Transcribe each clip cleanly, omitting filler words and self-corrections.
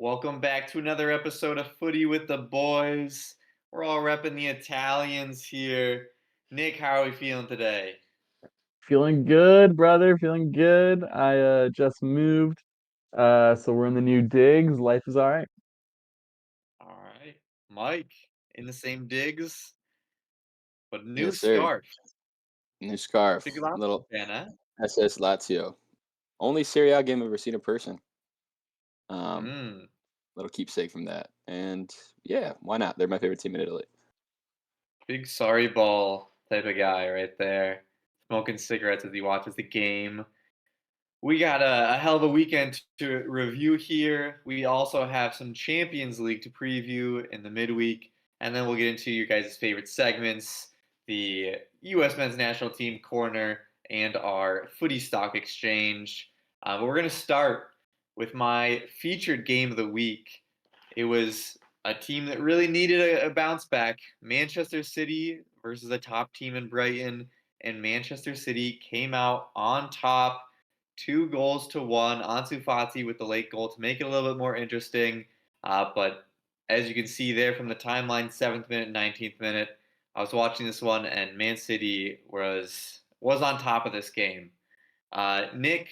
Welcome back to another episode of Footy with the Boys. We're all repping the Italians here. Nick, how are we feeling today? Feeling good, brother. Feeling good. I just moved. So we're in the new digs. Life is all right. All right. Mike, in the same digs, but new Yes, sir. scarf. New Big scarf. Lazio Little fan, huh? SS Lazio. Only Serie A game I've ever seen in person. Um, Mm, Little keepsake from that. And yeah, why not? They're my favorite team in Italy. big sorry ball type of guy right there. Smoking cigarettes as he watches the game. We got a hell of a weekend to review here. We also have some Champions League to preview in the midweek, and then we'll get into your guys' favorite segments, the U.S. men's national team corner, and our footy stock exchange. But we're going to start with my featured game of the week. It was a team that really needed a bounce back. Manchester City versus a top team in Brighton, and Manchester City came out on top 2 goals to 1. Ansu Fati with the late goal to make it a little bit more interesting. But as you can see there from the timeline, 7th minute, 19th minute, I was watching this one, and Man City was on top of this game. Nick,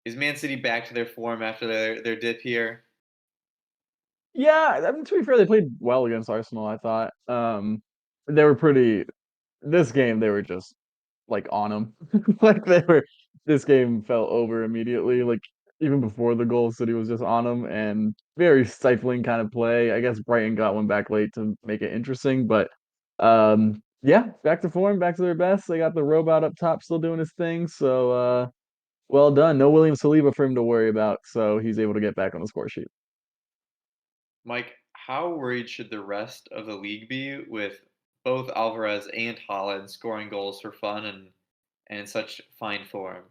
is Man City back to their form after their dip here? Yeah, I mean, to be fair, they played well against Arsenal, I thought. They were pretty this game, they were just, like, on them. Like, this game fell over immediately, like, even before the goal, City was just on them and very stifling kind of play. I guess Brighton got one back late to make it interesting, but, yeah, back to form, back to their best. They got the robot up top still doing his thing, so, well done. No William Saliba for him to worry about, so he's able to get back on the score sheet. Mike, how worried should the rest of the league be with both Alvarez and Haaland scoring goals for fun and in such fine form?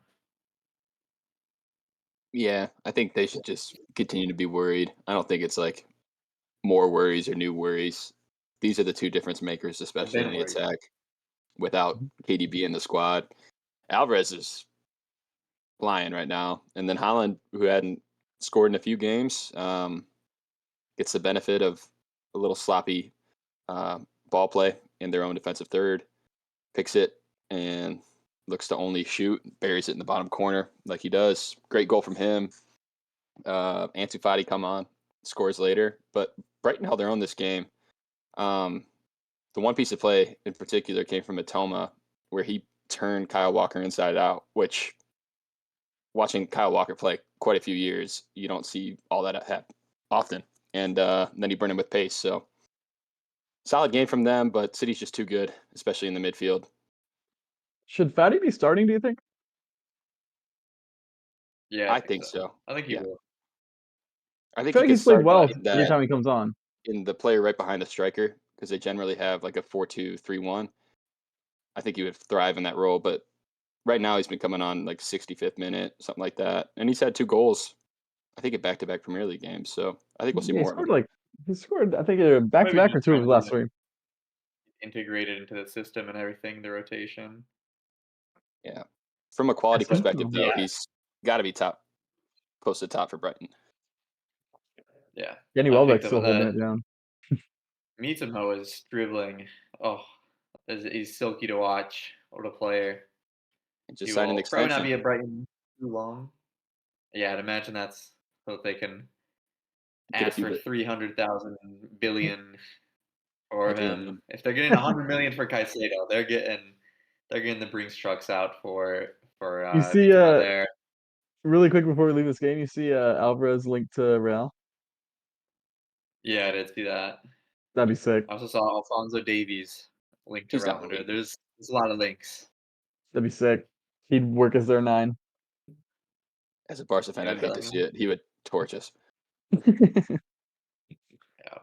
Yeah, I think they should just continue to be worried. I don't think it's like more worries or new worries. These are the two difference makers, I've especially in been the worried. attack. Without KDB in the squad, Alvarez is flying right now. And then Holland, who hadn't scored in a few games, gets the benefit of a little sloppy ball play in their own defensive third, picks it and looks to only shoot, buries it in the bottom corner like he does. Great goal from him. Ansu Fati come on, scores later, but Brighton held their own this game. Um, the one piece of play in particular came from Matoma, where he turned Kyle Walker inside out, which watching Kyle Walker play quite a few years, you don't see all that happen often. And then he burned him with pace. So solid game from them, but City's just too good, especially in the midfield. Should Fati be starting, do you think? Yeah, I I think think so. so. I think he Yeah, will. I I think feel he like could he's played start well in that anytime he comes on. in the player right behind the striker because they generally have like a 4-2-3-1. I think he would thrive in that role, but right now he's been coming on like 65th minute, something like that, and he's had 2 goals. I think in back-to-back Premier League games. So I think we'll see Yeah, more of him. he scored, I think, back to Maybe back or just two of trying his to last get 3. integrated into the system and everything, the rotation. Yeah. From a quality That's perspective, sensible. though, Yeah, he's got to be top, close to top for Brighton. yeah. Danny I picked Welbeck's up still holding that it down. Mitamo is dribbling. Oh, he's silky to watch. What a player. And He just signed an will probably not extension. be at Brighton too long. Yeah, I'd imagine that's so that they can Get a ask few for bit 300,000 billion for a him. billion. If they're getting 100 million for Caicedo, they're getting the Brinks trucks out for You see, Mitamo there. really quick before we leave this game, you see Alvarez linked to Real. Yeah, I did see that. That'd be sick. I also saw Alfonso Davies linked to He's Real not Madrid. leaving. There's a lot of links. That'd be sick. He'd work as their 9. As a Barca fan, Yeah, I'd I'd be hate like, to see it. He would torch us. yeah.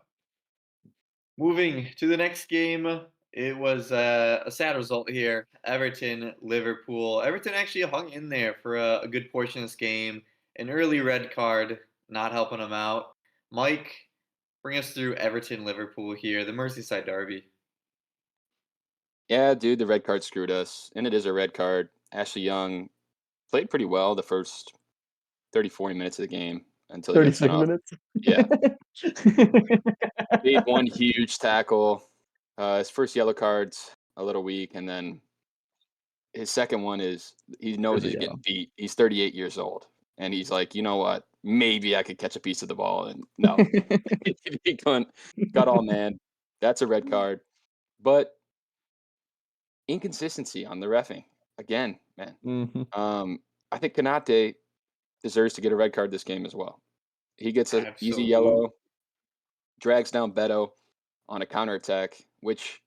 Moving to the next game, it was a sad result here. Everton, Liverpool. Everton actually hung in there for a good portion of this game. An early red card, not helping them out. Mike, bring us through Everton, Liverpool here, the Merseyside derby. Yeah, dude, the red card screwed us. And it is a red card. Ashley Young played pretty well the first 30, 40 minutes of the game. until he got sent 36 off. minutes. Yeah. Made one huge tackle. His first yellow card's a little weak, and then his second one is he knows he's getting beat. He's 38 years old, and he's like, you know what? Maybe I could catch a piece of the ball. And no, he got all man. That's a red card. But inconsistency on the reffing again, man. I think Kanate deserves to get a red card this game as well. He gets an easy yellow, drags down Beto on a counterattack, which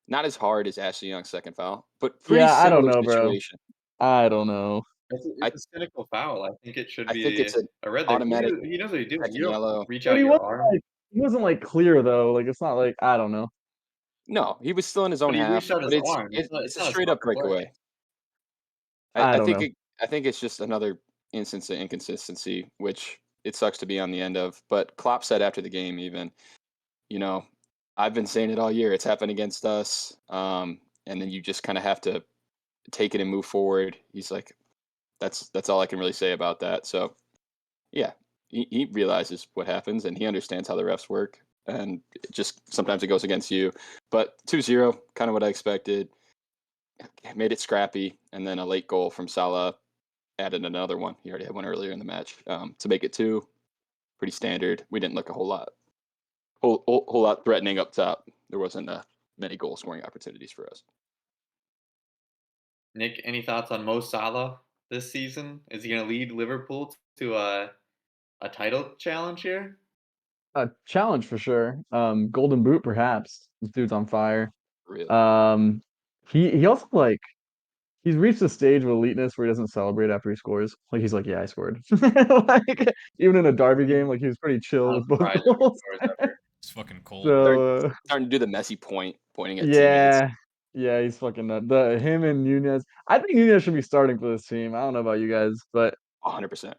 not as hard as Ashley Young's second foul, but pretty Yeah, I don't similar know, bro. situation. I don't know. It's a cynical foul. I think it should I think be it's an a red. automatic He knows what he's doing. second You don't yellow. reach But out your arm. he wasn't like clear though. Like it's not like I don't know. No, he was still in his own But he half, reached out but his arm. it's It's a not a straight smart up play. breakaway. I I don't think know. I think it's just another instance of inconsistency, which it sucks to be on the end of. But Klopp said after the game, even, you know, I've been saying it all year. It's happened against us, and then you just kind of have to take it and move forward. He's like, that's all I can really say about that. So, yeah, he realizes what happens and he understands how the refs work, and sometimes it goes against you. But 2-0, kind of what I expected. Made it scrappy, and then a late goal from Salah added another one. He already had one earlier in the match to make it 2. Pretty standard. We didn't look a whole lot threatening up top. There wasn't many goal scoring opportunities for us. Nick, any thoughts on Mo Salah this season? Is he going to lead Liverpool to a title challenge here? A challenge for sure. Golden Boot perhaps. This dude's on fire. Really? He also like he's reached a stage of eliteness where he doesn't celebrate after he scores. Like he's like, yeah, I scored. Like even in a derby game, like he was pretty chill Not with both surprised if he goals. scores ever. It's fucking cold. So Starting to do the messy pointing at teammates. yeah, he's fucking nut. Him and Nunez. I think Nunez should be starting for this team. I don't know about you guys, but 100%.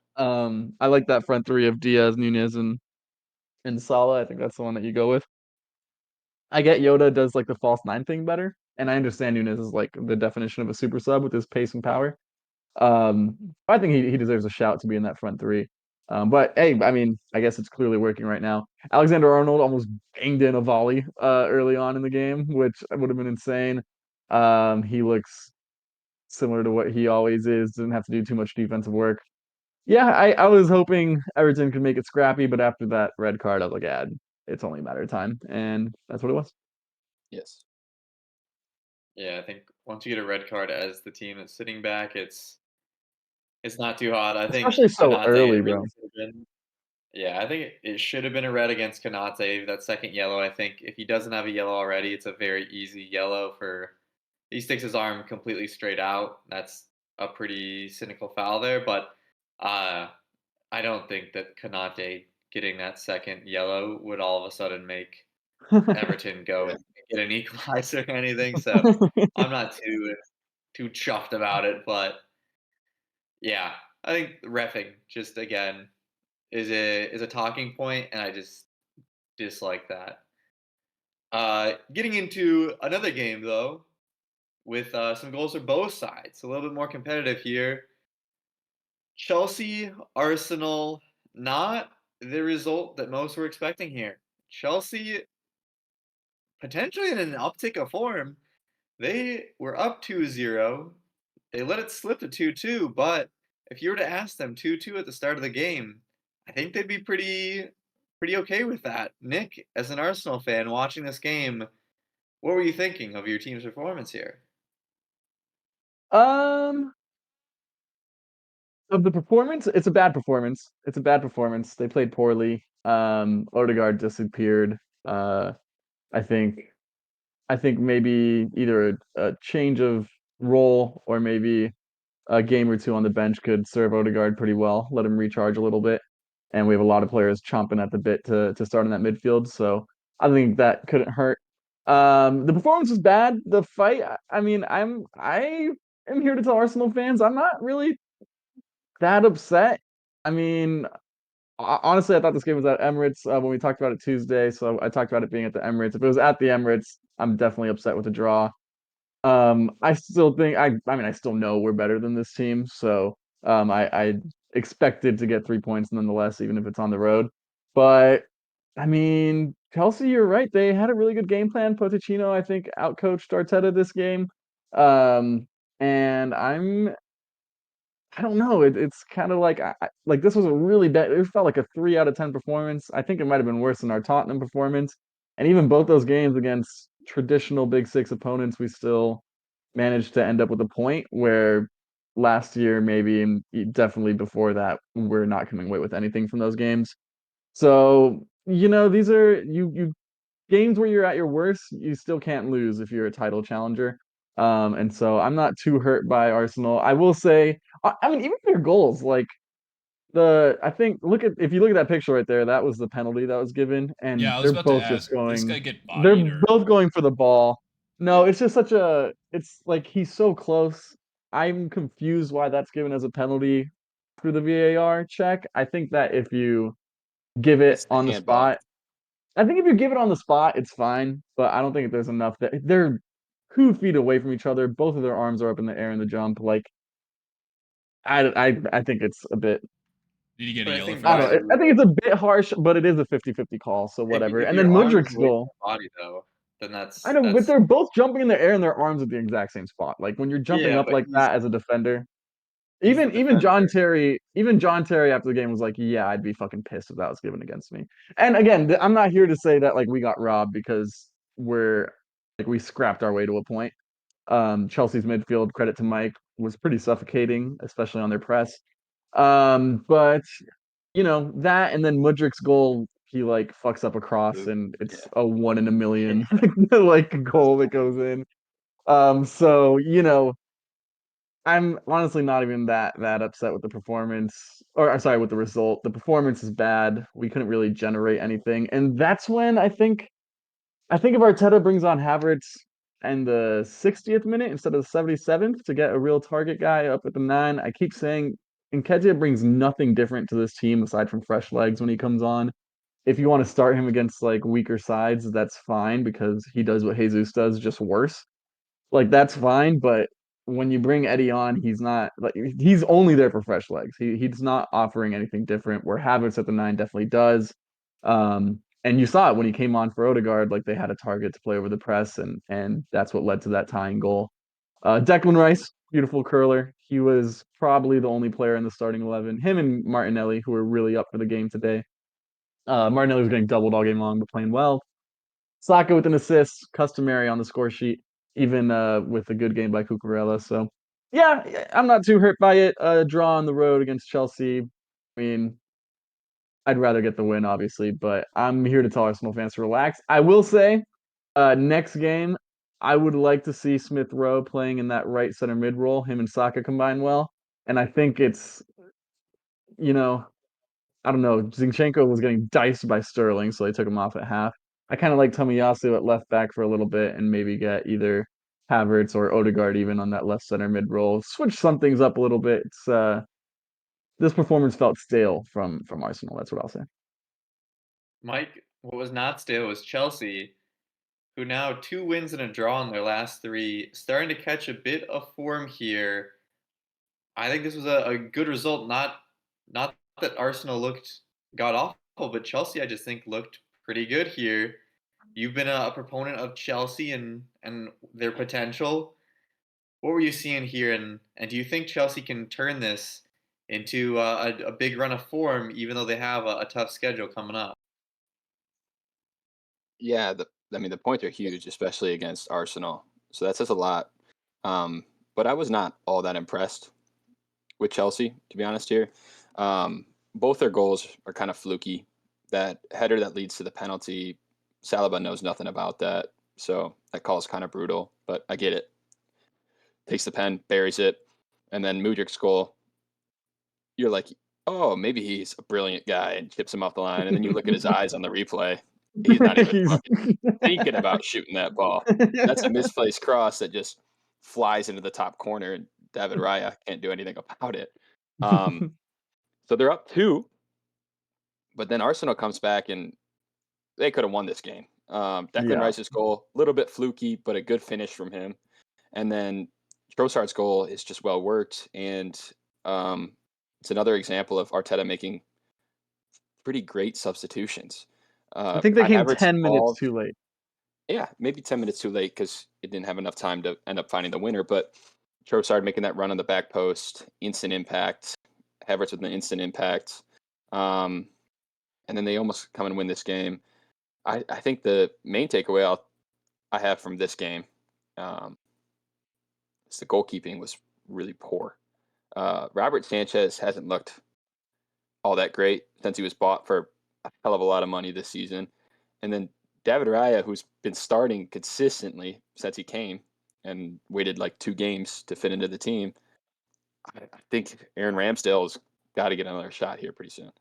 I like that front three of Diaz, Nunez, and Salah. I think that's the one that you go with. I get Yoda does like the false nine thing better, and I understand Nunez is like the definition of a super sub with his pace and power. I think he deserves a shout to be in that front three. But hey, I mean, I guess it's clearly working right now. Alexander Arnold almost banged in a volley early on in the game, which would have been insane. He looks similar to what he always is. Doesn't have to do too much defensive work. Yeah, I was hoping Everton could make it scrappy, but after that red card, I was like, yeah, it's only a matter of time, and that's what it was. Yes. Yeah, I think once you get a red card as the team that's sitting back, it's not too hot. I think Especially so Konate early, really bro. should have been. Yeah, I think it should have been a red against Konate. That second yellow, I think if he doesn't have a yellow already, it's a very easy yellow for. He sticks his arm completely straight out. That's a pretty cynical foul there, but I don't think that Konate getting that second yellow would all of a sudden make Everton go and get an equalizer or anything. So I'm not too chuffed about it, but yeah, I think reffing just again is a talking point, and I just dislike that. Getting into another game though, with some goals for both sides, a little bit more competitive here. Chelsea, Arsenal, not the result that most were expecting here. Chelsea potentially in an uptick of form. They were up 2-0. They let it slip to 2-2, but if you were to ask them 2-2 at the start of the game, I think they'd be pretty okay with that. Nick, as an Arsenal fan watching this game, what were you thinking of your team's performance here? Um, of the performance, it's a bad performance. It's a bad performance. They played poorly. Odegaard disappeared. I think I think maybe either a change of role or maybe a game or two on the bench could serve Odegaard pretty well. Let him recharge a little bit, and we have a lot of players chomping at the bit to start in that midfield. So I think that couldn't hurt. The performance was bad. The fight. I mean, I am here to tell Arsenal fans I'm not really that upset. I mean, honestly, I thought this game was at Emirates when we talked about it Tuesday. So I talked about it being at the Emirates. If it was at the Emirates, I'm definitely upset with the draw. I still think I mean I still know we're better than this team. So I expected to get 3 points nonetheless, even if it's on the road. But I mean, Chelsea, you're right. They had a really good game plan. Pochettino, I think, outcoached Arteta this game. And I don't know. It's kind of like like this was a really bad. It felt like a 3 out of 10 performance. I think it might have been worse than our Tottenham performance. And even both those games against traditional Big Six opponents, we still managed to end up with a point where last year, maybe and definitely before that, we're not coming away with anything from those games. So, these are you games where you're at your worst, you still can't lose if you're a title challenger. And so I'm not too hurt by Arsenal. I will say, I mean, even their goals, like I think if you look at that picture right there, that was the penalty that was given, and Yeah, I was they're about to both just ask, did this guy going, get they're bodied or? both going for the ball. No, Yeah. it's just it's like he's so close. I'm confused why that's given as a penalty through the VAR check. I think that if you give it It's the on the handball. spot, I think if you give it on the spot, it's fine, but I don't think there's enough that they're 2 feet away from each other. Both of their arms are up in the air in the jump. Like I think it's a bit. Did he get a But I yellow think for I this? don't know. I think it's a bit harsh, but it is a 50-50 call, so whatever. if And then your arm is Mudryk's away from goal. the body though, then I know, but that's they're both jumping in the air and their arms at the exact same spot. Like when you're jumping yeah. up But like that as a defender, he's the even John Terry after the game was like, "Yeah, I'd be fucking pissed if that was given against me." And again, I'm not here to say that like we got robbed because we scrapped our way to a point. Chelsea's midfield, credit to Mike, was pretty suffocating, especially on their press. But that and then Mudryk's goal, he like fucks up a cross and Yeah. it's a 1 in a million like goal that goes in. So I'm honestly not even that upset with the performance, or I'm sorry, with the result. The performance is bad. We couldn't really generate anything, and that's when I think if Arteta brings on Havertz in the 60th minute instead of the 77th to get a real target guy up at the 9, I keep saying Nketiah brings nothing different to this team aside from fresh legs when he comes on. If you want to start him against like weaker sides, that's fine because he does what Jesus does, just worse. Like that's fine, but when you bring Eddie on, he's not like he's only there for fresh legs. He's not offering anything different. Where Havertz at the 9 definitely does. And you saw it when he came on for Odegaard, like they had a target to play over the press, and that's what led to that tying goal. Declan Rice, beautiful curler. He was probably the only player in the starting 11. Him and Martinelli, who were really up for the game today. Martinelli was getting doubled all game long, but playing well. Saka with an assist, customary on the score sheet, even with a good game by Cucurella. So, yeah, I'm not too hurt by it. Draw on the road against Chelsea. I mean, I'd rather get the win, obviously, but I'm here to tell Arsenal fans to relax. I will say, next game, I would like to see Smith Rowe playing in that right center mid role. Him and Saka combine well, and I think it's you know I don't know. Zinchenko was getting diced by Sterling, so they took him off at half. I kind of like Tomiyasu at left back for a little bit and maybe get either Havertz or Odegaard even on that left center mid role. Switch some things up a little bit. This performance felt stale from Arsenal. That's what I'll say. Mike. What was not stale was Chelsea, who now 2 wins and a draw in their last three, starting to catch a bit of form here. I think this was a good result. Not that Arsenal looked god awful, but Chelsea I just think looked pretty good here. You've been a proponent of Chelsea and their potential. What were you seeing here, and do you think Chelsea can turn this into a big run of form, even though they have a tough schedule coming up? Yeah, I mean the points are huge, especially against Arsenal. So that says a lot. But I was not all that impressed with Chelsea, to be honest here. Both their goals are kind of fluky. That header that leads to the penalty, Saliba knows nothing about that. So that call is kind of brutal, but I get it. Takes the pen, buries it, and then Mudryk's goal, you're like, oh, maybe he's a brilliant guy and chips him off the line. And then you look at his eyes on the replay. He's not even He's fucking thinking about shooting that ball. That's a misplaced cross that just flies into the top corner, and David Raya can't do anything about it. So they're up 2, but then Arsenal comes back and they could have won this game. Declan yeah. Rice's goal, a little bit fluky, but a good finish from him. And then Trossard's goal is just well worked. And it's another example of Arteta making pretty great substitutions. I think they Kai came Havertz 10 minutes involved. too late. Yeah, maybe 10 minutes too late because it didn't have enough time to end up finding the winner. But Trossard making that run on the back post, instant impact. Havertz with an instant impact. Um, and then they almost come and win this game. I think the main takeaway I have from this game um, is the goalkeeping was really poor. Robert Sanchez hasn't looked all that great since he was bought for a hell of a lot of money this season. And then David Raya, who's been starting consistently since he came and waited like 2 games to fit into the team, I think Aaron Ramsdale's got to get another shot here pretty soon.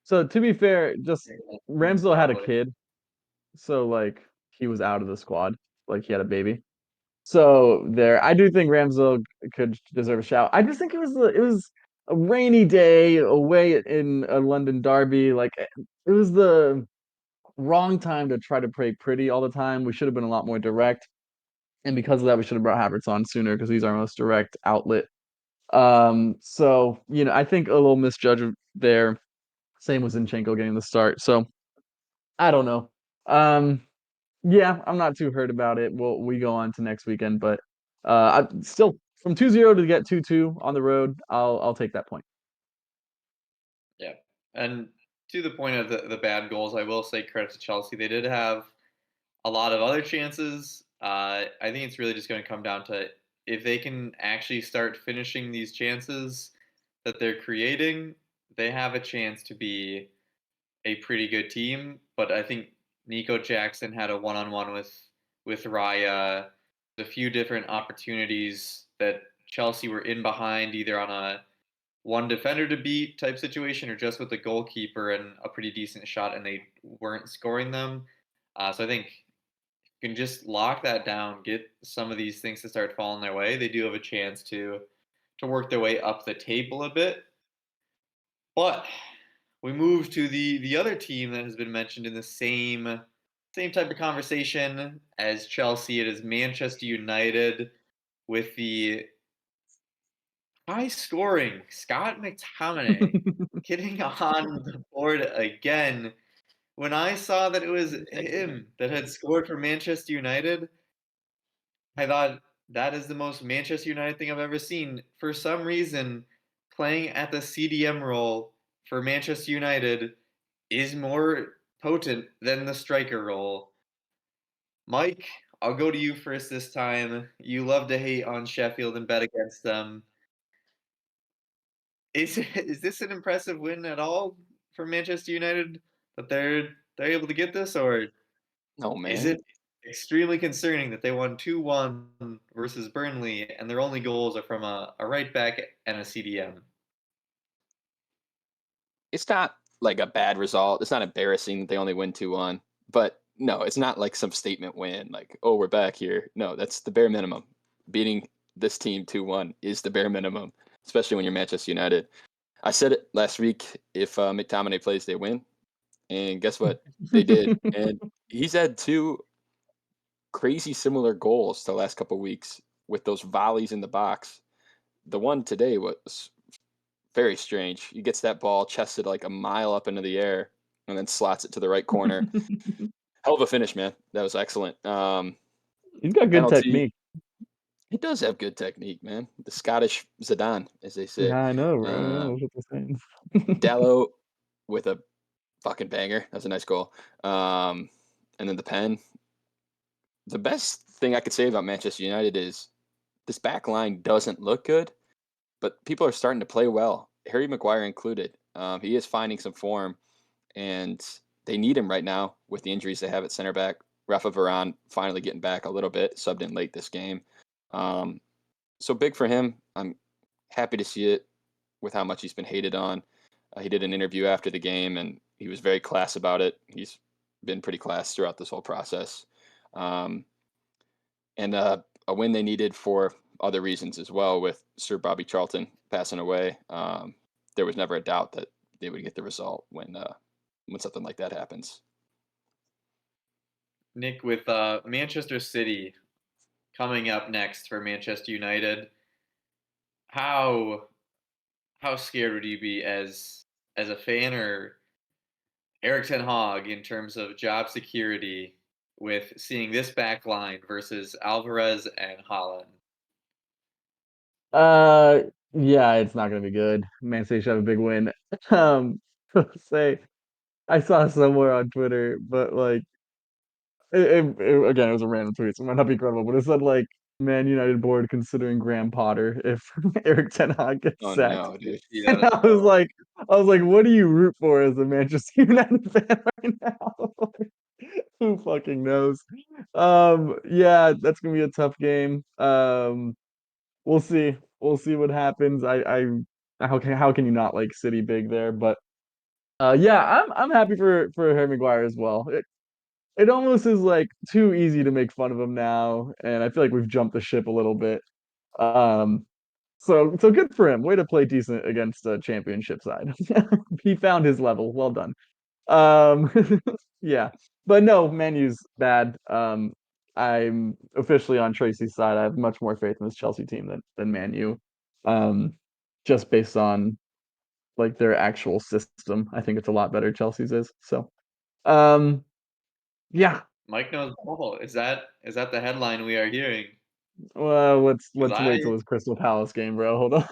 So to be fair, just Ramsdale had a Probably. kid, so like he was out of the squad, like he had a baby. So there, I do think Ramsdale could deserve a shout. I just think it was a rainy day away in a London derby. Like it was the wrong time to try to play pretty all the time. We should have been a lot more direct, and because of that, we should have brought Havertz on sooner because he's our most direct outlet. So I think a little misjudge there. Same with Zinchenko getting the start. So I don't know. Um, yeah, I'm not too hurt about it. We go on to next weekend, but I still from 2-0 to get 2-2 on the road, I'll take that point. Yeah. And to the point of the bad goals, I will say credit to Chelsea. They did have a lot of other chances. I think it's really just going to come down to if they can actually start finishing these chances that they're creating, they have a chance to be a pretty good team. But I think Nico Jackson had a one-on-one with Raya, a few different opportunities that Chelsea were in behind, either on a one defender to beat type situation or just with the goalkeeper and a pretty decent shot, and they weren't scoring them. So I think you can just lock that down, get some of these things to start falling their way. They do have a chance to work their way up the table a bit. But we move to the other team that has been mentioned in the same type of conversation as Chelsea. It is Manchester United with the high scoring Scott McTominay getting on the board again. When I saw that it was him that had scored for Manchester United, I thought that is the most Manchester United thing I've ever seen. For some reason, playing at the CDM role for Manchester United is more potent than the striker role. Mike, I'll go to you first this time. You love to hate on Sheffield and bet against them. Is this an impressive win at all for Manchester United that they're able to get this, or No, is man. it extremely concerning that they won 2-1 versus Burnley and their only goals are from a right back and a CDM? It's not like a bad result. It's not embarrassing that they only win 2-1. But no, it's not like some statement win, like, oh, we're back here. No, that's the bare minimum. Beating this team 2-1 is the bare minimum, especially when you're Manchester United. I said it last week, if McTominay plays, they win. And guess what? They did. And he's had 2 crazy similar goals the last couple of weeks with those volleys in the box. The one today was very strange. He gets that ball chested like a mile up into the air and then slots it to the right corner. Hell of a finish, man. That was excellent. He's got good Penalty. technique. He does have good technique, man. The Scottish Zidane, as they say. Yeah, I know, right? Yeah, Uh, that's what they're saying. Dallo with a fucking banger. That was a nice goal. And then the pen. The best thing I could say about Manchester United is this back line doesn't look good, but people are starting to play well. Harry Maguire included. He is finding some form, and they need him right now with the injuries they have at center back. Rafa Varane finally getting back a little bit, subbed in late this game. Um, so big for him. I'm happy to see it with how much he's been hated on. He did an interview after the game, and he was very class about it. He's been pretty class throughout this whole process. Um, and a win they needed for other reasons as well, with Sir Bobby Charlton passing away. There was never a doubt that they would get the result when something like that happens. Nick, with Manchester City coming up next for Manchester United, how how scared would you be as a fan or Eric Ten Hag in terms of job security with seeing this back line versus Alvarez and Holland? Uh, yeah, it's not gonna be good. Man City should have a big win. Um, say I saw somewhere on Twitter, but like again, it was a random tweet, so it might not be credible, but it said like Man United board considering Graham Potter if Eric Ten Hag gets Oh sacked. no, dude. See And that as well. I was like, what do you root for as a Manchester United fan right now? Who fucking knows? Yeah, that's gonna be a tough game. We'll see. We'll see what happens. How can you not like City big there? But yeah, I'm happy for Harry Maguire as well. It almost is like too easy to make fun of him now, and I feel like we've jumped the ship a little bit. Um, so good for him. Way to play decent against a championship side. He found his level. Well done. Um, yeah, but no, Manu's bad. I'm officially on Tracy's side. I have much more faith in this Chelsea team than Manu. Um, just based on like their actual system, I think it's a lot better Chelsea's is. So, um, yeah. Mike knows ball. Is that the headline we are hearing? Well, Because let's wait till this Crystal Palace game, bro. Hold on.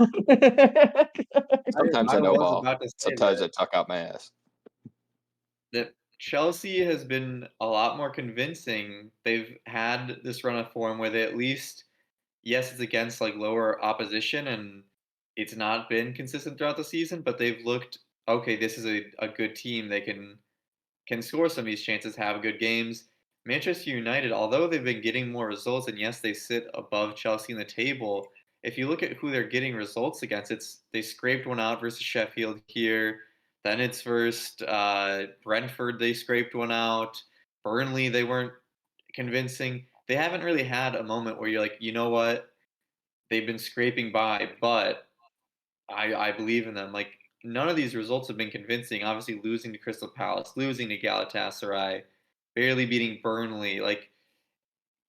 Sometimes I I know was ball. about to say Sometimes I tuck out my ass. that Chelsea has been a lot more convincing. They've had this run of form where they at least, yes, it's against like lower opposition and it's not been consistent throughout the season, but they've looked okay, this is a good team. They can score some of these chances, have good games. Manchester United, although they've been getting more results, and yes, they sit above Chelsea in the table. If you look at who they're getting results against, it's they scraped one out versus Sheffield here. Then it's versus Brentford. They scraped one out. Burnley, they weren't convincing. They haven't really had a moment where you're like, you know what? They've been scraping by, but I believe in them. Like none of these results have been convincing. Obviously, losing to Crystal Palace, losing to Galatasaray, barely beating Burnley. Like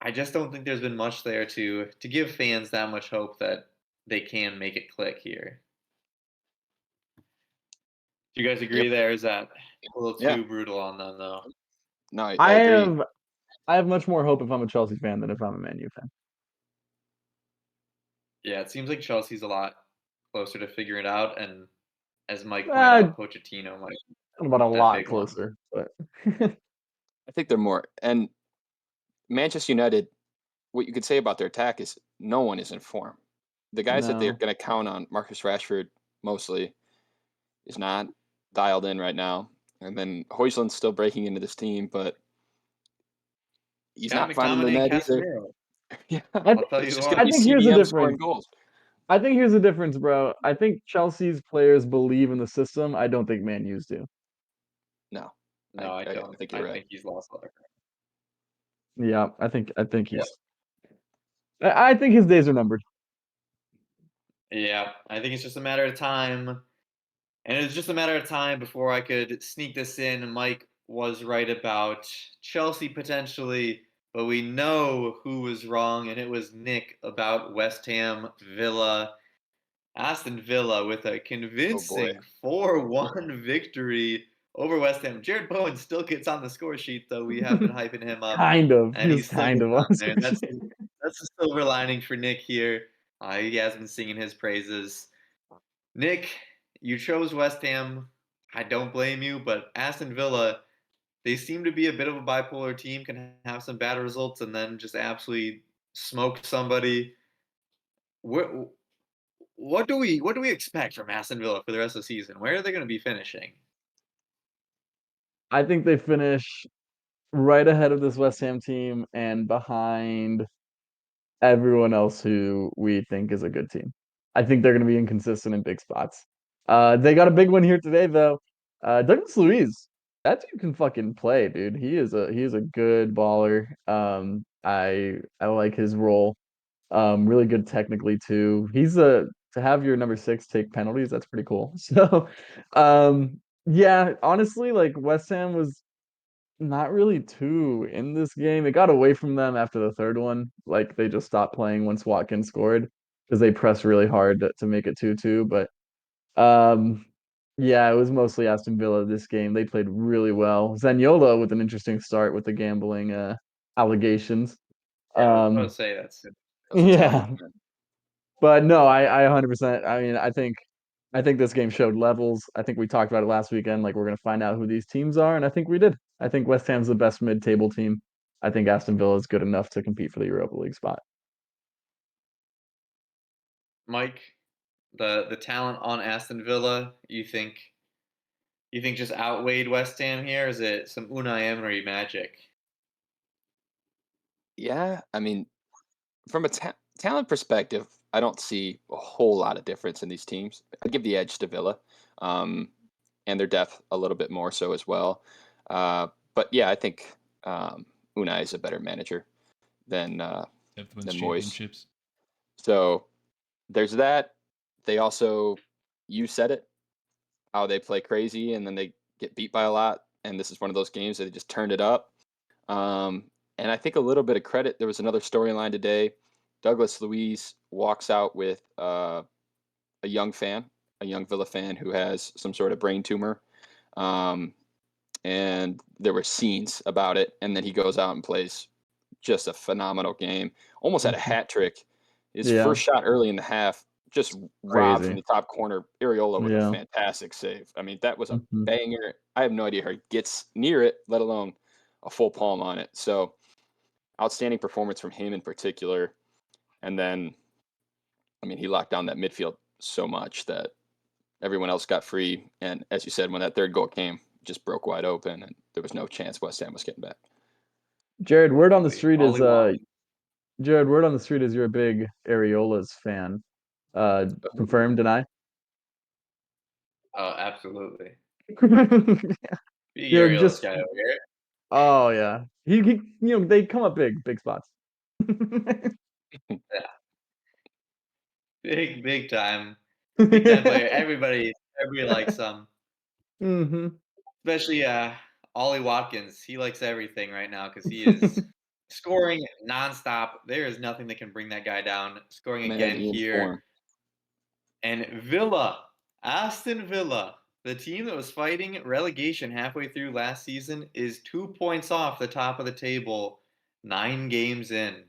I just don't think there's been much there to give fans that much hope that they can make it click here. Do you guys Yep. agree? There is that a little Yeah. too brutal on them though. No, I I agree. I have much more hope if I'm a Chelsea fan than if I'm a Man U fan. Yeah, it seems like Chelsea's a lot closer to figuring it out, and as Mike pointed Uh, out, Pochettino might about a that lot big one. closer, but I think they're more. And Manchester United, what you could say about their attack is no one is in form. The guys that they're no. going to count on, Marcus Rashford mostly, is not dialed in right now. And then Hoyland's still breaking into this team, but he's Scott not finding the McTominay and net either. Casemiro. Yeah, I'll tell it's you just going to what. I be think here's the CDM scoring difference. goals. I think here's the difference, bro. I think Chelsea's players believe in the system. I don't think Man U's do. No, No, I I don't. think I you're right. think he's lost other. Yeah, I think I think his days are numbered. Yeah, I think it's just a matter of time. And it's just a matter of time before I could sneak this in. Mike was right about Chelsea potentially, but we know who was wrong, and it was Nick about West Ham Villa. Aston Villa with a Oh boy. convincing 4-1 victory over West Ham. Jared Bowen still gets on the score sheet, though. We have been hyping him up, Kind of. and He he was still kind gets of on on there. That's the silver lining for Nick here. He has been singing his praises. Nick, you chose West Ham. I don't blame you, but Aston Villa, they seem to be a bit of a bipolar team, can have some bad results and then just absolutely smoke somebody. What, what do we expect from Aston Villa for the rest of the season? Where are they going to be finishing? I think they finish right ahead of this West Ham team and behind everyone else who we think is a good team. I think they're going to be inconsistent in big spots. They got a big one here today, though. Douglas Luiz, that dude can fucking play, dude. He is a good baller. I like his role. Really good technically too. He's a to have your number six take penalties. That's pretty cool. So, yeah, honestly, like West Ham was not really too in this game. It got away from them after the third one. Like they just stopped playing once Watkins scored because they pressed really hard to make it 2-2. But Um, yeah, it was mostly Aston Villa this game. They played really well. Zaniolo with an interesting start with the gambling allegations. Yeah, I was about to Um, say That's Italian. yeah, but no, I 100%. I mean, I think this game showed levels. I think we talked about it last weekend. Like we're gonna find out who these teams are, and I think we did. I think West Ham's the best mid-table team. I think Aston Villa is good enough to compete for the Europa League spot. Mike, the talent on Aston Villa, you think just outweighed West Ham here? Is it some Unai Emery magic? Yeah, I mean, from a talent perspective, I don't see a whole lot of difference in these teams. I give the edge to Villa, um, and their depth a little bit more so as well. But yeah, I think Unai is a better manager than Depth wins than Moyes. championships. So there's that. They also, you said it, how they play crazy and then they get beat by a lot. And this is one of those games that they just turned it up. And I think a little bit of credit. There was another storyline today. Douglas Luiz walks out with a young fan, a young Villa fan who has some sort of brain tumor. Um, and there were scenes about it. And then he goes out and plays just a phenomenal game. Almost had a hat trick. His Yeah, first shot early in the half, just robbed from crazy. the top corner. Areola with a Yeah. fantastic save. I mean, that was a Mhm. banger. I have no idea how he gets near it, let alone a full palm on it. So outstanding performance from him in particular. And then, I mean, he locked down that midfield so much that everyone else got free. And as you said, when that third goal came, it just broke wide open, and there was no chance West Ham was getting back. Jared, word on the Exactly. street is Ollie Watkins. Jared, word on the street is you're a big Areolas fan. Confirm, deny? Oh, absolutely. Big You're Uriel's just guy over here. oh yeah. He they come up big spots. Yeah, big time, big time player. Everybody likes him, hmm especially Ollie Watkins. He likes everything right now because he is scoring nonstop. There is nothing that can bring that guy down. Scoring Man, again in here. form. And Villa, Aston Villa, the team that was fighting relegation halfway through last season, is 2 points off the top of the table, 9 games in.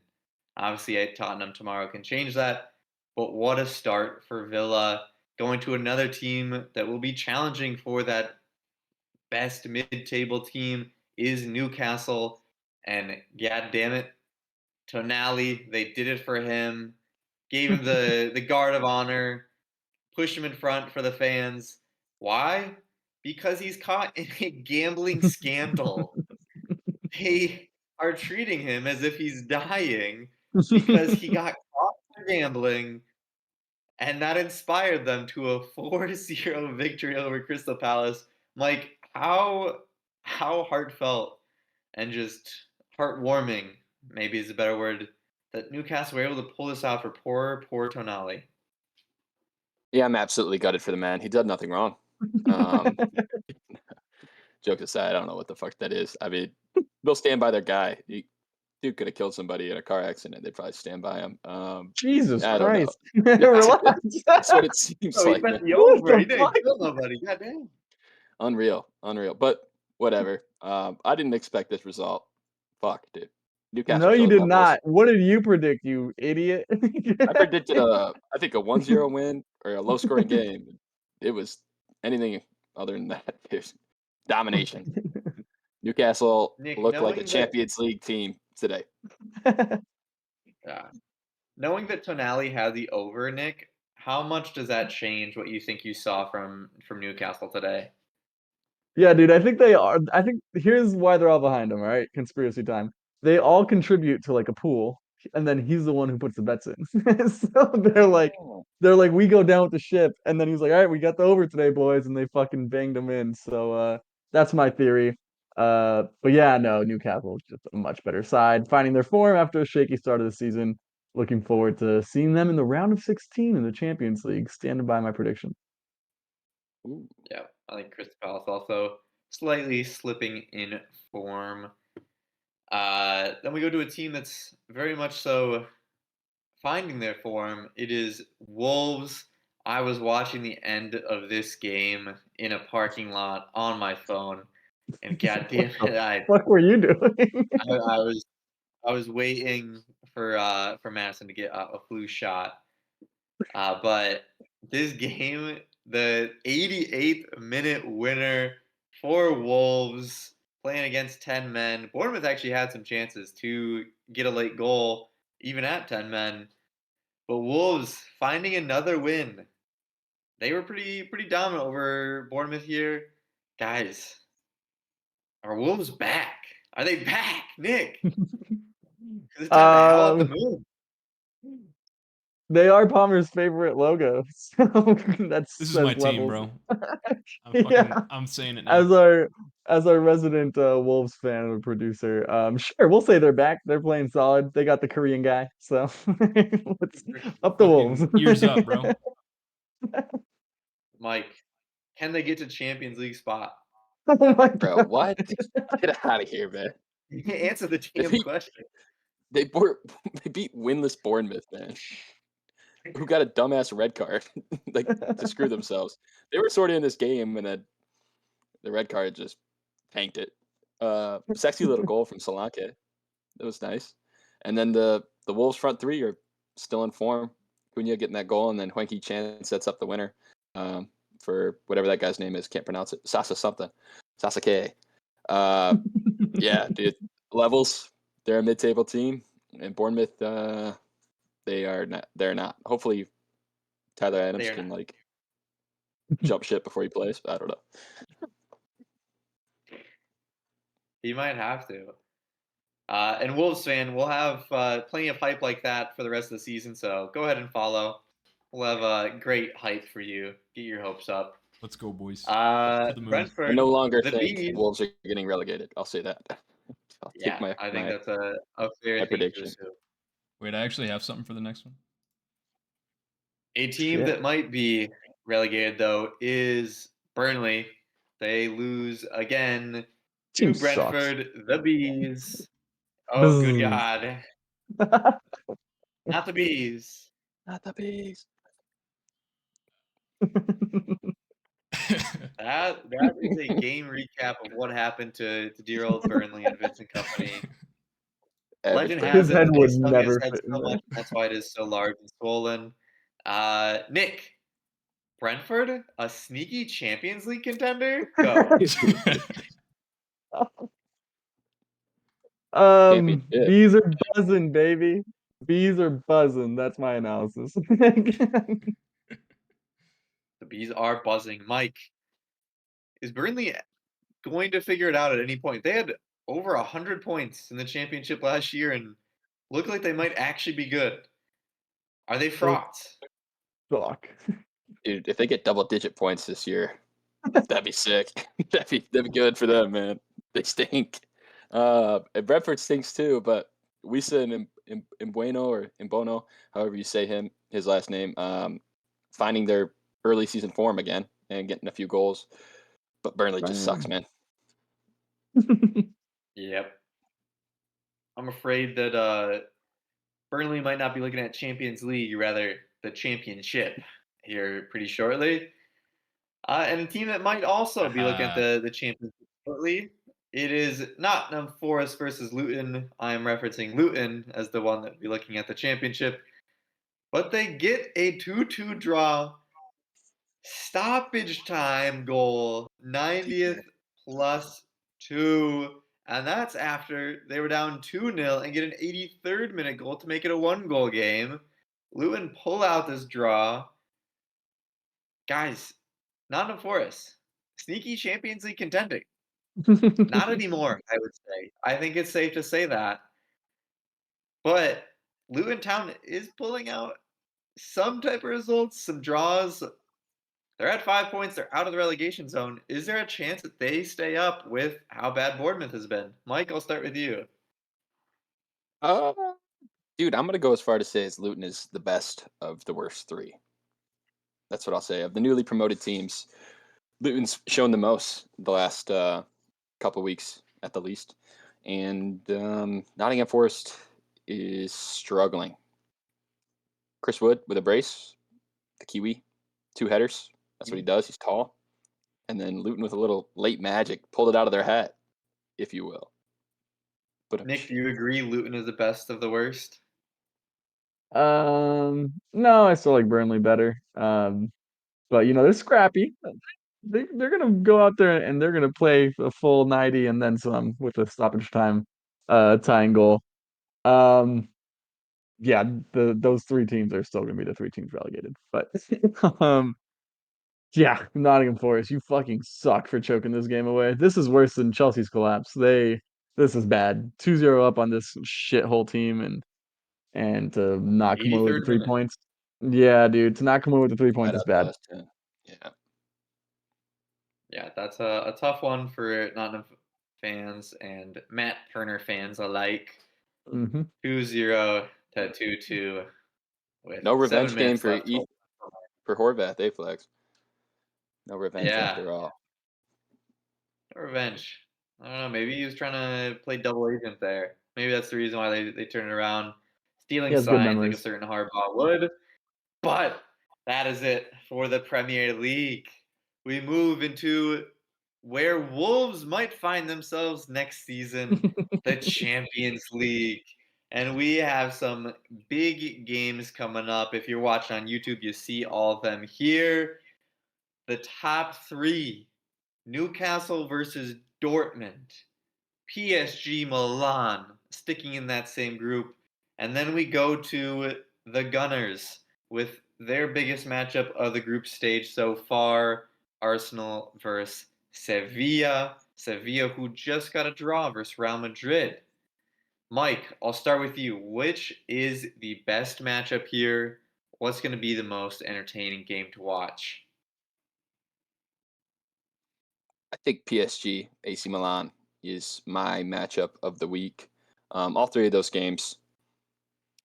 Obviously, Tottenham tomorrow can change that, but what a start for Villa. Going to another team that will be challenging for that best mid-table team is Newcastle. And god damn it, Tonali, they did it for him. Gave him the guard of honor, push him in front for the fans. Why? Because he's caught in a gambling scandal. They are treating him as if he's dying because he got caught for gambling, and that inspired them to a 4-0 victory over Crystal Palace. Mike, how heartfelt and just heartwarming, maybe is a better word, that Newcastle were able to pull this out for poor Tonali. Yeah, I'm absolutely gutted for the man. He did nothing wrong. Um, Joke aside, I don't know what the fuck that is. I mean, they'll stand by their guy. Dude could have killed somebody in a car accident. They'd probably stand by him. Jesus I don't know. Christ. Relax. That's what it seems Oh, he like, bet man. the What over. the He didn't fuck? kill nobody. Goddamn. Unreal. But whatever. I didn't expect this result. Fuck, dude. No, Newcastle you showed did levels. not. What did you predict, you idiot? I predicted I think a 1-0 win or a low scoring game. It was anything other than that. Dude. Domination. Newcastle Nick, looked like a Champions League team today. yeah, knowing that Tonali had the over, Nick, how much does that change what you think you saw from Newcastle today? Yeah, dude, I think they are. I think here's why they're all behind him, all right? Conspiracy time. They all contribute to like a pool, and then he's the one who puts the bets in. So Oh. they're like, we go down with the ship, and then he's like, all right, we got the over today, boys, and they fucking banged him in. So that's my theory. But yeah, no, Newcastle is just a much better side, finding their form after a shaky start of the season. Looking forward to seeing them in the round of 16 in the Champions League. Standing by my prediction. Ooh. Yeah, I think Crystal Palace also slightly slipping in form. Then we go to a team that's very much so finding their form. It is Wolves. I was watching the end of this game in a parking lot on my phone, and goddamn it, What were you doing? I was waiting for Madison to get a flu shot. But this game, the 88th minute winner for Wolves playing against 10 men. Bournemouth actually had some chances to get a late goal, even at 10 men. But Wolves finding another win. They were pretty dominant over Bournemouth here. Guys, are Wolves back? Are they back, Nick? It's time to howl at the um, moon. they are Palmer's favorite logo, so that This is says my team, levels. bro. Yeah, I'm saying it as now. our resident Wolves fan and producer, sure, we'll say they're back. They're playing solid. They got the Korean guy, so let's up the Wolves. Fucking ears up, bro. Mike, can they get to Champions League spot? Oh my Bro, god! what? Get out of here, man. Answer the They damn beat, question. they beat winless Bournemouth, man. Who got a dumbass red card like to screw themselves. They were sort of in this game, and then the red card just tanked it. Sexy little goal from Solanke. That was nice. And then the Wolves front three are still in form. Cunha getting that goal, and then Hwenky Chan sets up the winner for whatever that guy's name is. Can't pronounce it. Sasa something. Sasake. Yeah, dude. Levels. They're a mid-table team, and Bournemouth. They are not. They're not. Hopefully, Tyler Adams They are can not. like jump ship before he plays. I don't know. He might have to. And Wolves fan, we'll have plenty of hype like that for the rest of the season. So go ahead and follow. We'll have great hype for you. Get your hopes up. Let's go, boys. To the moon. I Brentford, no longer the think Bees. Wolves are getting relegated. I'll say that. I'll take Yeah, I think that's a fair my thing to prediction. assume. Wait, I actually have something for the next one. A team Shit. that might be relegated though is Burnley. They lose again to Team sucks. Brentford. The Bees. Oh, good Bzzz. God. Not the Bees. Not the bees. That is a game recap of what happened to dear old Burnley and Vincent Company. Legend Everything. has His it head that they would stung his never head fit in so there. much, and that's why it is so large and swollen. Nick, Brentford, a sneaky Champions League contender? Go. Championship. Bees are buzzing, baby. Bees are buzzing. That's my analysis. The Bees are buzzing. Mike, is Burnley going to figure it out at any point? They had over 100 points in the championship last year and look like they might actually be good. Are they frauds? Suck. Dude, if they get double-digit points this year, that'd be sick. that'd be good for them, man. They stink. And Brentford stinks too, but Wisa and Imbueno or Imbono, however you say his last name, finding their early season form again and getting a few goals. But Burnley just sucks, man. Yep. I'm afraid that Burnley might not be looking at Champions League, rather the championship here pretty shortly. And a team that might also be looking at the championship shortly. It is Nottingham Forest versus Luton. I am referencing Luton as the one that will be looking at the championship. But they get a 2-2 draw. Stoppage time goal, 90th plus 2. And that's after they were down 2-0 and get an 83rd minute goal to make it a 1-goal game. Luton pull out this draw. Guys, Nottingham Forest, sneaky Champions League contending. Not anymore, I would say. I think it's safe to say that. But Luton Town is pulling out some type of results, some draws. They're at 5 points. They're out of the relegation zone. Is there a chance that they stay up with how bad Bournemouth has been? Mike, I'll start with you. Dude, I'm gonna go as far to say as Luton is the best of the worst three. That's what I'll say. Of the newly promoted teams, Luton's shown the most the last couple weeks at the least, and Nottingham Forest is struggling. Chris Wood with a brace, the Kiwi, 2 headers. That's what he does. He's tall. And then Luton with a little late magic pulled it out of their hat, if you will. But Nick, do you agree Luton is the best of the worst? No, I still like Burnley better. But they're scrappy. They're gonna go out there and they're gonna play a full 90 and then some with a stoppage time tying goal. Um, yeah, those 3 teams are still gonna be the 3 teams relegated. But um, yeah, Nottingham Forest, you fucking suck for choking this game away. This is worse than Chelsea's collapse. This is bad. 2-0 up on this shithole team and to not come away with the 83rd three minute. points. Yeah, dude, to not come away with the 3 points right is out the bad. last 10. Yeah. Yeah, that's a tough one for Nottingham fans and Matt Turner fans alike. Hmm 2-0 to 2-2 with No 7 revenge game minutes for left. for Horvath, Flex. No revenge Yeah. after all. Revenge. I don't know. Maybe he was trying to play double agent there. Maybe that's the reason why they turned it around. He Stealing has good signs like a memories. certain Harbaugh would. But that is it for the Premier League. We move into where Wolves might find themselves next season, the Champions League. And we have some big games coming up. If you're watching on YouTube, you see all of them here. The top 3, Newcastle versus Dortmund, PSG Milan, sticking in that same group. And then we go to the Gunners with their biggest matchup of the group stage so far, Arsenal versus Sevilla. Sevilla, who just got a draw versus Real Madrid. Mike, I'll start with you. Which is the best matchup here? What's going to be the most entertaining game to watch? I think PSG, AC Milan is my matchup of the week. All 3 of those games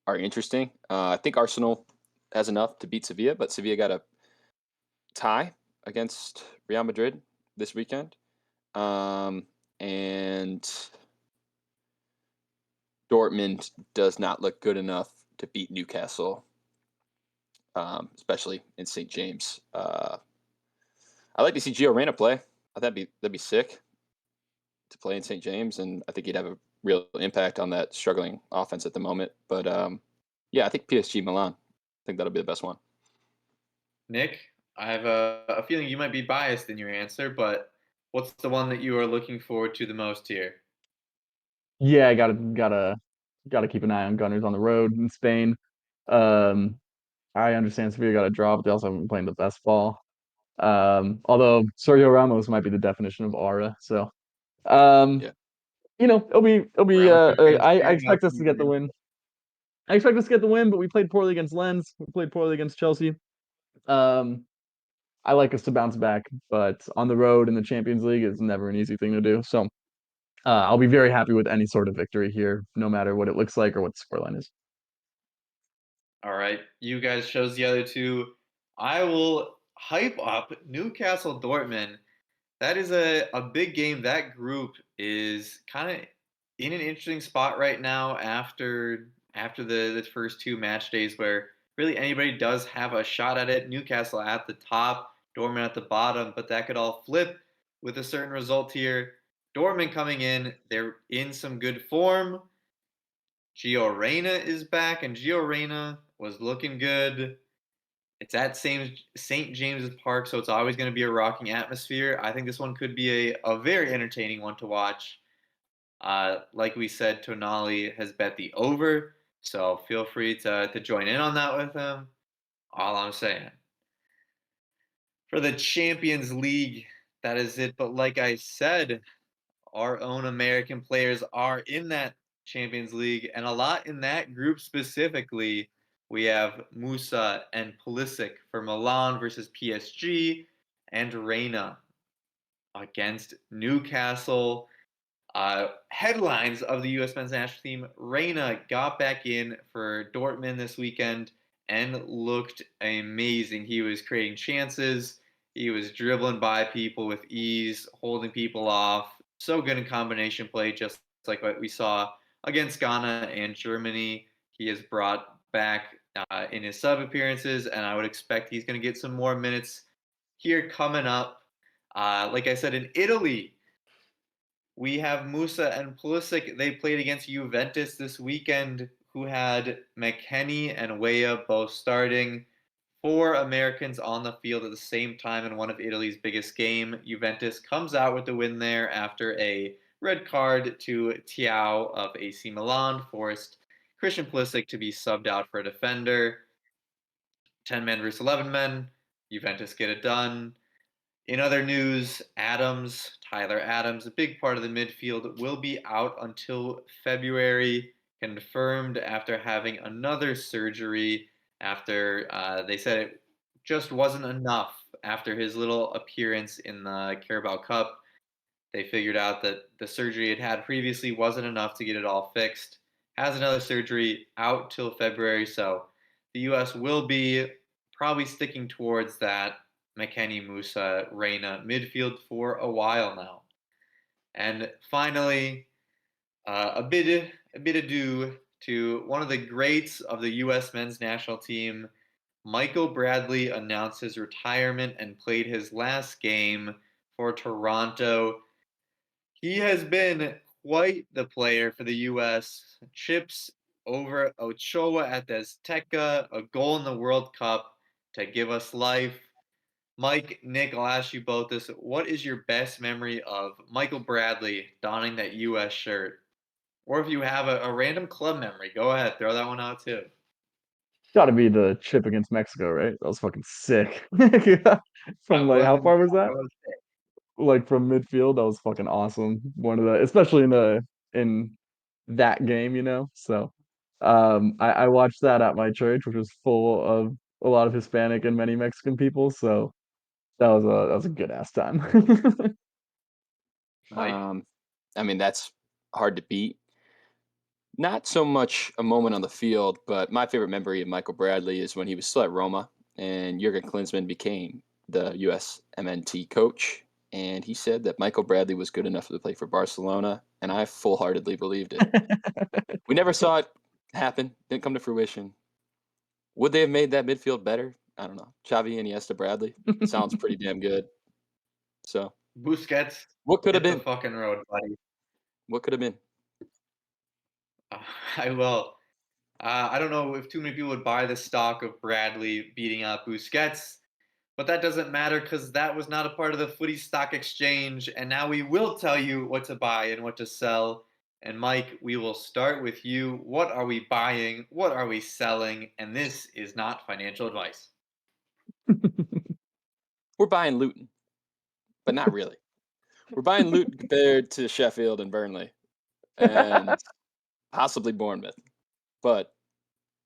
are interesting. I think Arsenal has enough to beat Sevilla, but Sevilla got a tie against Real Madrid this weekend. And Dortmund does not look good enough to beat Newcastle, especially in St. James. I like to see Gio Reyna play. That'd be sick to play in St. James, and I think he'd have a real impact on that struggling offense at the moment. But yeah, I think PSG Milan. I think that'll be the best one. Nick, I have a feeling you might be biased in your answer, but what's the one that you are looking forward to the most here? Yeah, I gotta keep an eye on Gunners on the road in Spain. Um, I understand Sevilla got a draw, but they also haven't been playing the best ball. Although Sergio Ramos might be the definition of aura. So, um, Yeah. it'll be. Ramos fans I figuring out expect us to the get the win. I expect us to get the win, but we played poorly against Lens. We played poorly against Chelsea. Um, I like us to bounce back, but on the road in the Champions League is never an easy thing to do. So, I'll be very happy with any sort of victory here, no matter what it looks like or what the scoreline is. All right, you guys chose the other two. I will hype up Newcastle Dortmund. That is a big game. That group is kind of in an interesting spot right now after the first 2 match days where really anybody does have a shot at it. Newcastle at the top, Dortmund at the bottom, but that could all flip with a certain result here. Dortmund coming in, they're in some good form. Gio Reyna is back, and Gio Reyna was looking good. It's at St. James's Park, so it's always going to be a rocking atmosphere. I think this one could be a very entertaining one to watch. Like we said, Tonali has bet the over, so feel free to join in on that with him. All I'm saying. For the Champions League, that is it. But like I said, our own American players are in that Champions League, and a lot in that group specifically. We have Musa and Pulisic for Milan versus PSG, and Reyna against Newcastle. Headlines of the U.S. men's national team: Reyna got back in for Dortmund this weekend and looked amazing. He was creating chances. He was dribbling by people with ease, holding people off. So good in combination play, just like what we saw against Ghana and Germany. He has brought back in his sub appearances, and I would expect he's going to get some more minutes here coming up. Like I said, in Italy, we have Musa and Pulisic. They played against Juventus this weekend, who had McKennie and Weah both starting. 4 Americans on the field at the same time in one of Italy's biggest game. Juventus comes out with the win there after a red card to Thiaw of AC Milan forced Christian Pulisic to be subbed out for a defender. 10 men versus 11 men. Juventus get it done. In other news, Tyler Adams, a big part of the midfield, will be out until February, confirmed after having another surgery after they said it just wasn't enough after his little appearance in the Carabao Cup. They figured out that the surgery it had previously wasn't enough to get it all fixed. Has another surgery out till February, so the U.S. will be probably sticking towards that McKennie, Musa, Reyna midfield for a while now. And finally, a bit ado to one of the greats of the U.S. men's national team. Michael Bradley announced his retirement and played his last game for Toronto. He has been quite the player for the U.S. Chips over Ochoa at the Azteca, a goal in the World Cup to give us life. Mike, Nick, I'll ask you both this. What is your best memory of Michael Bradley donning that U.S. shirt? Or if you have a random club memory, go ahead, throw that one out too. Got to be the chip against Mexico, right? That was fucking sick. From like, how far was that? Like from midfield, that was fucking awesome. One of the, especially in that game, you know. So, I watched that at my church, which was full of a lot of Hispanic and many Mexican people. So that was a good ass time. Mike? I mean, that's hard to beat. Not so much a moment on the field, but my favorite memory of Michael Bradley is when he was still at Roma and Jurgen Klinsmann became the US MNT coach. And he said that Michael Bradley was good enough to play for Barcelona, and I full-heartedly believed it. We never saw it happen, didn't come to fruition. Would they have made that midfield better? I don't know. Xavi, Iniesta, Bradley sounds pretty damn good. So Busquets, what could have hit the been? fucking road, buddy. What could have been? I will. I don't know if too many people would buy the stock of Bradley beating out Busquets, but that doesn't matter because that was not a part of the Footy Stock Exchange. And now we will tell you what to buy and what to sell. And Mike, we will start with you. What are we buying? What are we selling? And this is not financial advice. We're buying Luton, but not really. We're buying Luton compared to Sheffield and Burnley and possibly Bournemouth. But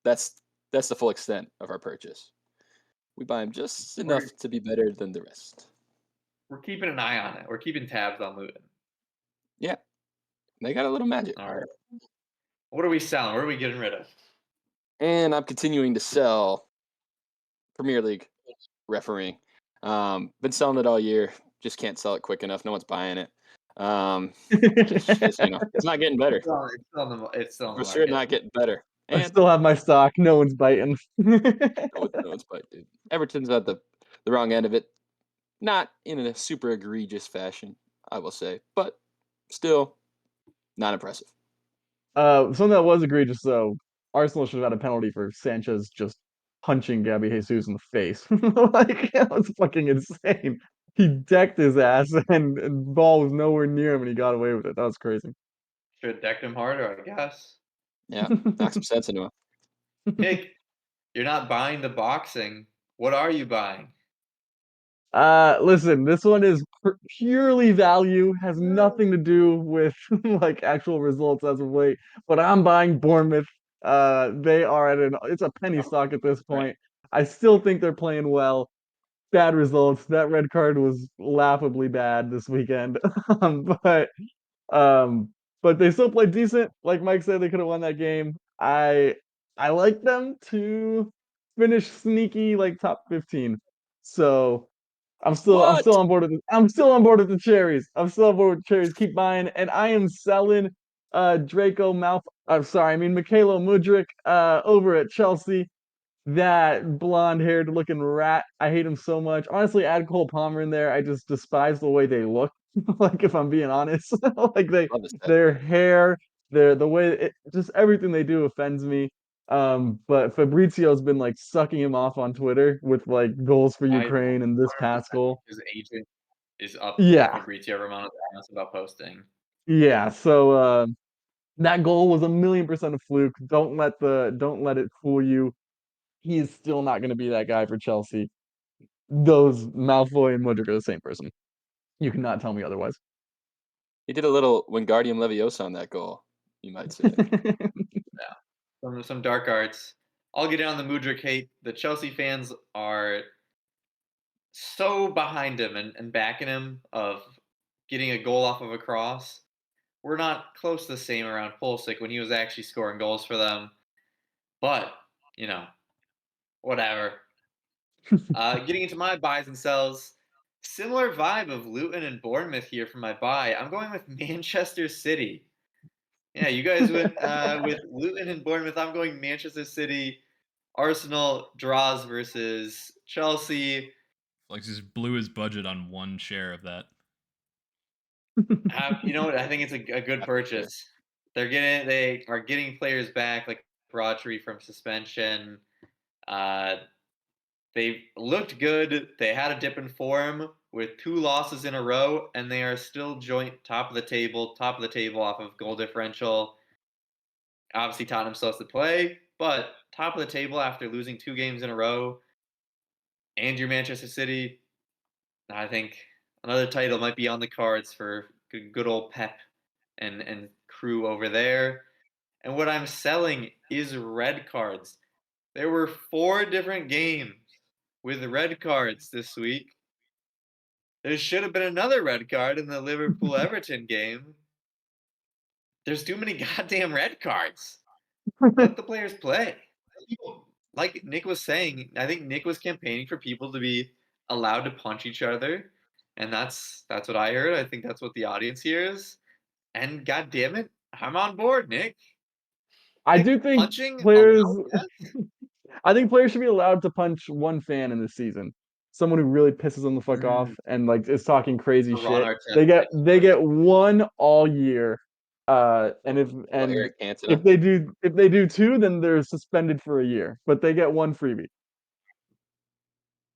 that's the full extent of our purchase. We buy them just enough to be better than the rest. We're keeping an eye on it. We're keeping tabs on Luton. Yeah. They got a little magic. All right. What are we selling? What are we getting rid of? And I'm continuing to sell Premier League refereeing. Been selling it all year. Just can't sell it quick enough. No one's buying it. Just you know, it's not getting better. It's still For sure not getting better. I And still have my stock. No one's biting. no one's biting, dude. Everton's at the wrong end of it. Not in a super egregious fashion, I will say, but still not impressive. Something that was egregious though. Arsenal should have had a penalty for Sanchez just punching Gabby Jesus in the face. Like that was fucking insane. He decked his ass and ball was nowhere near him and he got away with it. That was crazy. Should have decked him harder, I guess. Yeah, knock some sense into him. Nick, you're not buying the boxing. What are you buying? Listen, this one is purely value, has nothing to do with like actual results as of late. But I'm buying Bournemouth. They are it's a penny stock at this point. I still think they're playing well. Bad results. That red card was laughably bad this weekend. But um, but they still played decent. Like Mike said, they could have won that game. I like them to finish sneaky like top 15. So I'm What? still on board with I'm still on board with the cherries. I'm still on board with cherries. Keep buying, and I am selling Draco Malfoy. I'm sorry, I mean Mudryk over at Chelsea. that blonde-haired looking rat. I hate him so much. Honestly, add Cole Palmer in there. I just despise the way they look. Like if I'm being honest, like Love this their hair, the way just everything they do offends me. But Fabrizio's been like sucking him off on Twitter with like goals for I Ukraine and this 100% past goal. his agent is up Yeah, Fabrizio Romano's ass about posting. yeah. So that goal was 1,000,000% a fluke. Don't let it fool you. He is still not going to be that guy for Chelsea. Those Malfoy and Mudryk are the same person. You cannot tell me otherwise. He did a little Wingardium Leviosa on that goal, you might say. Some dark arts. I'll get in on the Mudryk hate. The Chelsea fans are so behind him and backing him of getting a goal off of a cross. We're not close to the same around Pulisic when he was actually scoring goals for them. But, whatever. Getting into my buys and sells, similar vibe of Luton and Bournemouth here for my buy. I'm going with Manchester City. Yeah, you guys went with Luton and Bournemouth. I'm going Manchester City. Arsenal draws versus Chelsea. Flex just blew his budget on one share of that. You know what? I think it's a good purchase. They are getting players back like Rodri from suspension. They looked good. They had a dip in form with 2 losses in a row, and they are still joint top of the table off of goal differential. Obviously, Tottenham still has to play, but top of the table after losing 2 games in a row. And your Manchester City, I think another title might be on the cards for good old Pep and crew over there. And what I'm selling is red cards. There were 4 different games with red cards this week. There should have been another red card in the Liverpool Everton game. There's too many goddamn red cards. Let the players play. Like Nick was saying, I think Nick was campaigning for people to be allowed to punch each other, and that's what I heard. I think that's what the audience hears. And god damn it, I'm on board, Nick. I Nick, do think punching players. allowed, yes? I think players should be allowed to punch one fan in the season. Someone who really pisses them the fuck off and like is talking crazy The Ron shit. Artest. They get one all year. And Well, Eric if Cantona. they do 2, then they're suspended for a year. But they get 1 freebie.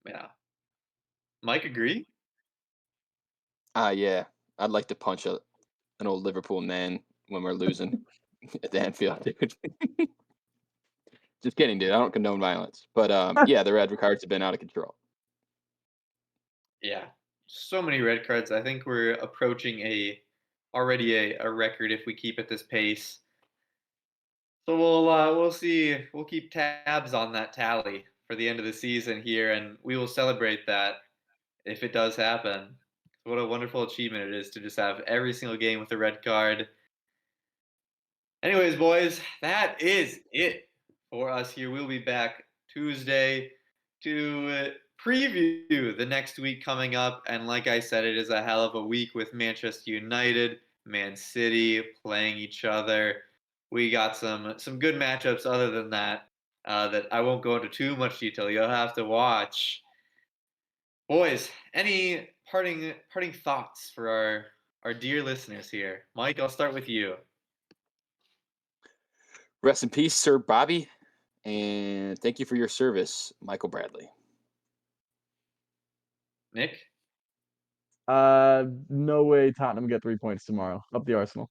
Yeah. Mike, agree? Yeah. I'd like to punch an old Liverpool man when we're losing at the Anfield, dude. Just kidding, dude. I don't condone violence. But yeah, the red cards have been out of control. Yeah. So many red cards. I think we're approaching already a record if we keep at this pace. So we'll see. We'll keep tabs on that tally for the end of the season here, and we will celebrate that if it does happen. What a wonderful achievement it is to just have every single game with a red card. Anyways, boys, that is it for us here. We'll be back Tuesday to preview the next week coming up. And like I said, it is a hell of a week with Manchester United, Man City playing each other. We got some good matchups other than that that I won't go into too much detail. You'll have to watch. Boys, any parting thoughts for our dear listeners here? Mike, I'll start with you. Rest in peace, Sir Bobby. And thank you for your service, Michael Bradley. Nick? No way Tottenham get 3 points tomorrow. Up the Arsenal.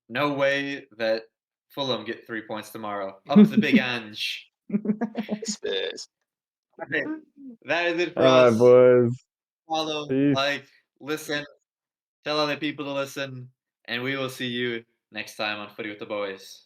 No way that Fulham get 3 points tomorrow. Up the big Ange. Spurs. Okay, that is it for All right, us. boys. Follow, Peace. like, listen, tell other people to listen, and we will see you next time on Footy with the Boys.